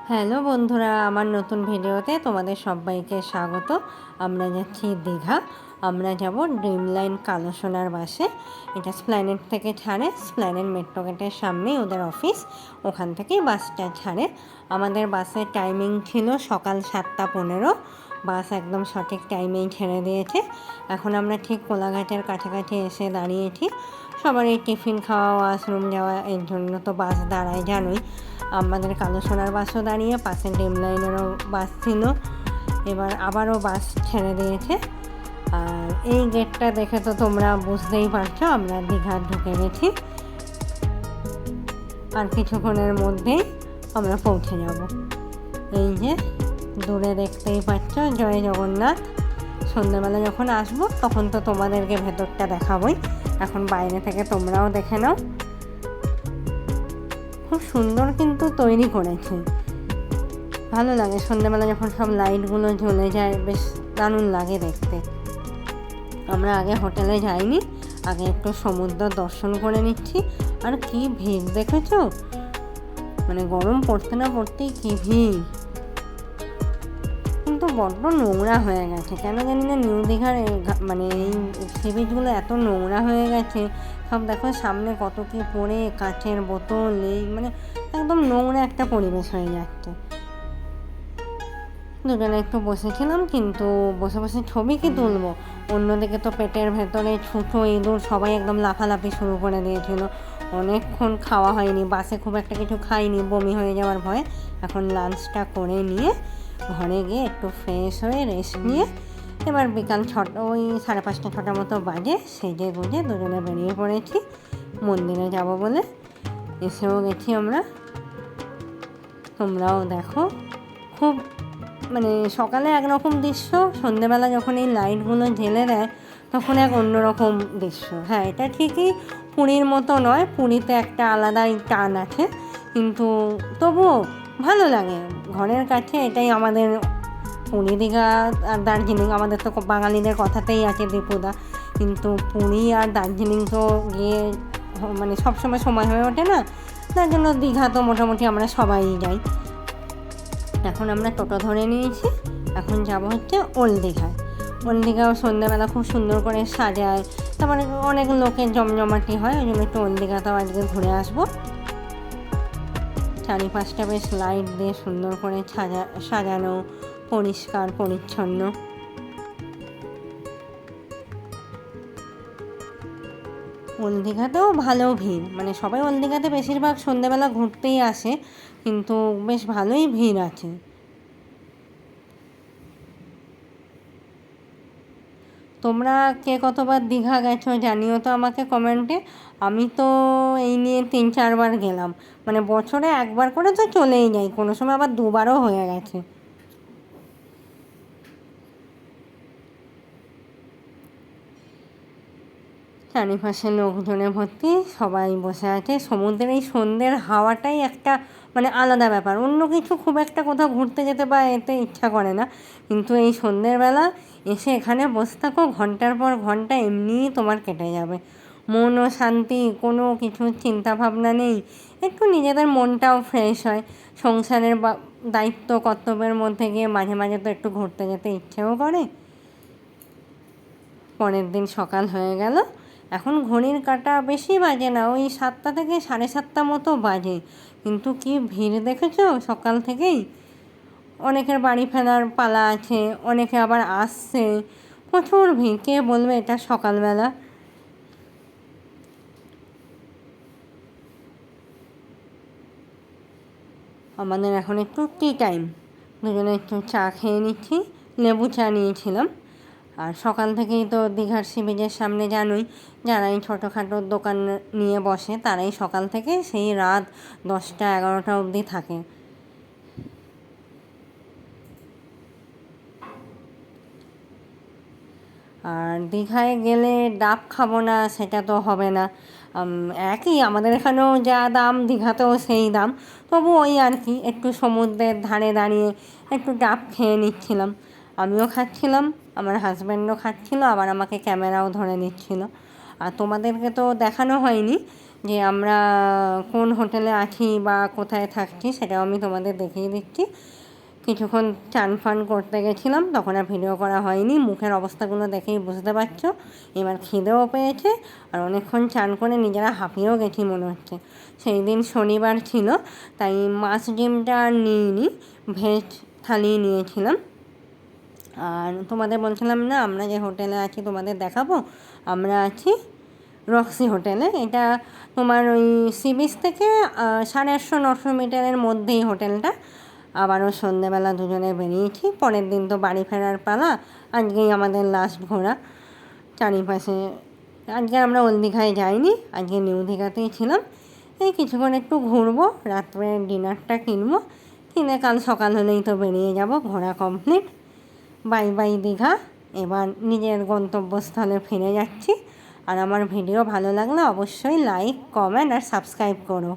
Hello বন্ধুরা, আমার নতুন ভিডিওতে তোমাদের সবাইকে স্বাগত। আমরা যাচ্ছি দীঘা। আমরা যাব ড্রিমলাইন কালোসোনার বাসে। এটা স্প্ল্যানেড থেকে ছাড়ে, স্প্ল্যানেড মেট্রো গেটের সামনেই ওদের অফিস, ওখান থেকেই বাসটা ছাড়ে। আমাদের বাসের টাইমিং ছিল সকাল 7:15। বাস একদম সঠিক টাইমেই ছেড়ে দিয়েছে। এখন আমরা ঠিক কোলাঘাটের কাছাকাছি এসে দাঁড়িয়েছি। সবারই টিফিন খাওয়া, ওয়াশরুম যাওয়া, এর জন্য তো বাস দাঁড়ায় জানোই। আমাদের কালোসোনার বাসও দাঁড়িয়ে, পাশে ড্রিমলাইনেরও বাস ছিল। এবার আবারও বাস ছেড়ে দিয়েছে। আর এই গেটটা দেখে তো তোমরা বুঝতেই পারছো আমরা দীঘা ঢুকে গেছি। আর কিছুক্ষণের মধ্যেই আমরা পৌঁছে যাব। এই যে দূরে দেখতেই পাচ্ছ জয় জগন্নাথ। সন্ধ্যেবেলা যখন আসবো তখন তো তোমাদেরকে ভেতরটা দেখাবোই, এখন বাইরে থেকে তোমরাও দেখে নাও। খুব সুন্দর কিন্তু তৈরি করেছে, ভালো লাগে। সন্ধ্যেবেলা যখন সব লাইটগুলো জ্বলে যায় বেশ দারুণ লাগে দেখতে। আমরা আগে হোটেলে যাইনি, আগে একটু সমুদ্র দর্শন করে নিচ্ছি। আর কি ভিড় দেখেছো, মানে গরম পড়তে না পড়তেই কি ভিড়। কিন্তু বড্ড নোংরা হয়ে গেছে, কেন জানি না নিউ দীঘার মানে এই সি বিচগুলো এত নোংরা হয়ে গেছে। সব দেখো সামনে কত কি পড়ে, কাঁচের বোতল, এই মানে একদম নোংরা একটা পরিবেশ হয়ে যাচ্ছে। দুজনে একটু বসেছিলাম, কিন্তু বসে বসে ছবি কি তুলবো, অন্যদিকে তো পেটের ভেতরে ছুঁচো ইঁদুর সবাই একদম লাফালাফি শুরু করে দিয়েছিল। অনেকক্ষণ খাওয়া হয়নি, বাসে খুব একটা কিছু খাইনি, বমি হয়ে যাওয়ার ভয়ে। এখন লাঞ্চটা করে নিয়ে ঘরে গিয়ে একটু ফ্রেশ হয়ে রেস্ট নিয়ে এবার বিকাল 6টা, ওই 5:30 6টা মতো বাজে, সেজে গুজে দুজনে বেরিয়ে পড়েছি মন্দিরে যাব বলে। এসেও গেছি আমরা, তোমরাও দেখো। খুব মানে সকালে একরকম দৃশ্য, সন্ধেবেলা যখন এই লাইটগুলো জ্বেলে দেয় তখন এক অন্যরকম দৃশ্য। হ্যাঁ, এটা ঠিকই পুরীর মতো নয়, পুরীতে একটা আলাদাই টান আছে, কিন্তু তবুও ভালো লাগে। ঘরের কাছে এটাই আমাদের পুরী, দীঘা আর দার্জিলিং আমাদের তো বাঙালিদের কথাতেই আছে দীপুদা, কিন্তু পুরী আর দার্জিলিং তো গিয়ে মানে সবসময় সময় হয়ে ওঠে না, তার জন্য দীঘা তো মোটামুটি আমরা সবাই যাই। এখন আমরা টোটো ধরে নিয়েছি, এখন যাব হচ্ছে ওল্ড দীঘায়। ওল্ড দীঘাও সন্ধ্যাবেলা খুব সুন্দর করে সাজায়, তারপরে অনেক লোকের জমজমাটি হয়, ওই জন্য একটু ওল্ড দীঘাটাও আজকে ঘুরে আসবো। চারিপাশটা বেশ লাইট দিয়ে সুন্দর করে সাজানো, পরিষ্কার পরিচ্ছন্ন। ওল্ড দীঘাতেও ভালো ভিড়, মানে সবাই ওল্ড দীঘাতে বেশিরভাগ সন্ধ্যেবেলা ঘুরতেই আসে, কিন্তু বেশ ভালোই ভিড় আছে। তোমরা কে কতবার দীঘা গেছো জানিও তো আমাকে কমেন্টে। আমি তো এই নিয়ে 3-4বার গেলাম, মানে বছরে একবার করে তো চলেই যাই, কোনো সময় আবার 2বারও হয়ে গেছে। চারিপাশে লোকজনে ভর্তি, সবাই বসে আছে। সমুদ্রের এই সন্ধ্যের হাওয়াটাই একটা মানে আলাদা ব্যাপার। অন্য কিছু খুব একটা কোথাও ঘুরতে যেতে বা এতে ইচ্ছা করে না, কিন্তু এই সন্ধ্যের বেলা এসে এখানে বসে থাকো, ঘন্টার পর ঘন্টা এমনিই তোমার কেটে যাবে। মনও শান্তি, কোনো কিছু চিন্তা ভাবনা নেই, একটু নিজেদের মনটাও ফ্রেশ হয়। সংসারের দায়িত্ব কর্তব্যের মধ্যে গিয়ে মাঝে মাঝে তো একটু ঘুরতে যেতে ইচ্ছেও করে। পরের দিন সকাল হয়ে গেল, এখন ঘড়ির কাঁটা বেশি বাজে না, ওই 7টা থেকে 7:30 মতো বাজে, কিন্তু কি ভিড় দেখেছো সকাল থেকেই। অনেকের বাড়ি ফেরার পালা আছে, অনেকে আবার আসছে, প্রচুর ভিড়। কে বলবে এটা সকালবেলা। আমাদের এখন একটু টি টাইম, দুজনে একটু চা খেয়ে নিচ্ছি, লেবু চা নিয়েছিলাম। আর সকাল থেকেই তো দীঘার সি বিচের সামনে জানোই, যারা এই ছোটোখাটো দোকান নিয়ে বসে তারাই সকাল থেকে সেই রাত 10টা 11টা অবধি থাকে। আর দীঘায় গেলে ডাব খাবো না সেটা তো হবে না। একই, আমাদের এখানেও যা দাম দীঘাতেও সেই দাম, তবু ওই আর কি, একটু সমুদ্রের ধারে দাঁড়িয়ে একটু ডাব খেয়ে নিচ্ছিলাম। আমিও খাচ্ছিলাম, আমার হাজব্যান্ডও খাচ্ছিল, আবার আমাকে ক্যামেরাও ধরে নিচ্ছিল। আর তোমাদেরকে তো দেখানো হয়নি যে আমরা কোন হোটেলে আছি বা কোথায় থাকছি সেটাও আমি তোমাদের দেখিয়ে দিচ্ছি। কিছুক্ষণ চান ফান করতে গেছিলাম, তখন আর ভিডিও করা হয়নি। মুখের অবস্থাগুলো দেখেই বুঝতে পারছো। এবার খিদেও পেয়েছে, আর অনেকক্ষণ চান করে নিজেরা হাঁপিয়েও গেছি মনে হচ্ছে। সেই দিন শনিবার ছিল, তাই মাছ ডিমটা আর নিইনি, ভেজ থালি নিয়েছিলাম। আর তোমাদের বলছিলাম না আমরা যে হোটেলে আছি তোমাদের দেখাবো, আমরা আছি রক্সি হোটেলে। এটা তোমার ওই সি বিচ থেকে 850-900 মিটারের মধ্যেই হোটেলটা। আবারও সন্ধ্যেবেলা দুজনে বেরিয়েছি, পরের দিন তো বাড়ি ফেরার পালা। আজকেই আমাদের লাস্ট ঘোরা চারিপাশে। আজকে আমরা ওল্ড দীঘায় যাইনি, আজকে নিউ দীঘাতেই ছিলাম। এই কিছুক্ষণ একটু ঘুরবো, রাত্রে ডিনারটা কিনবো, কিনে কাল সকাল হলেই তো বেরিয়ে যাব, ঘোরা কমপ্লিট। Bye bye Digha. এবার নিজের গন্তব্যস্থলে ফিরে যাচ্ছি। আর আমার ভিডিও ভালো লাগলে অবশ্যই লাইক, কমেন্ট আর সাবস্ক্রাইব করো।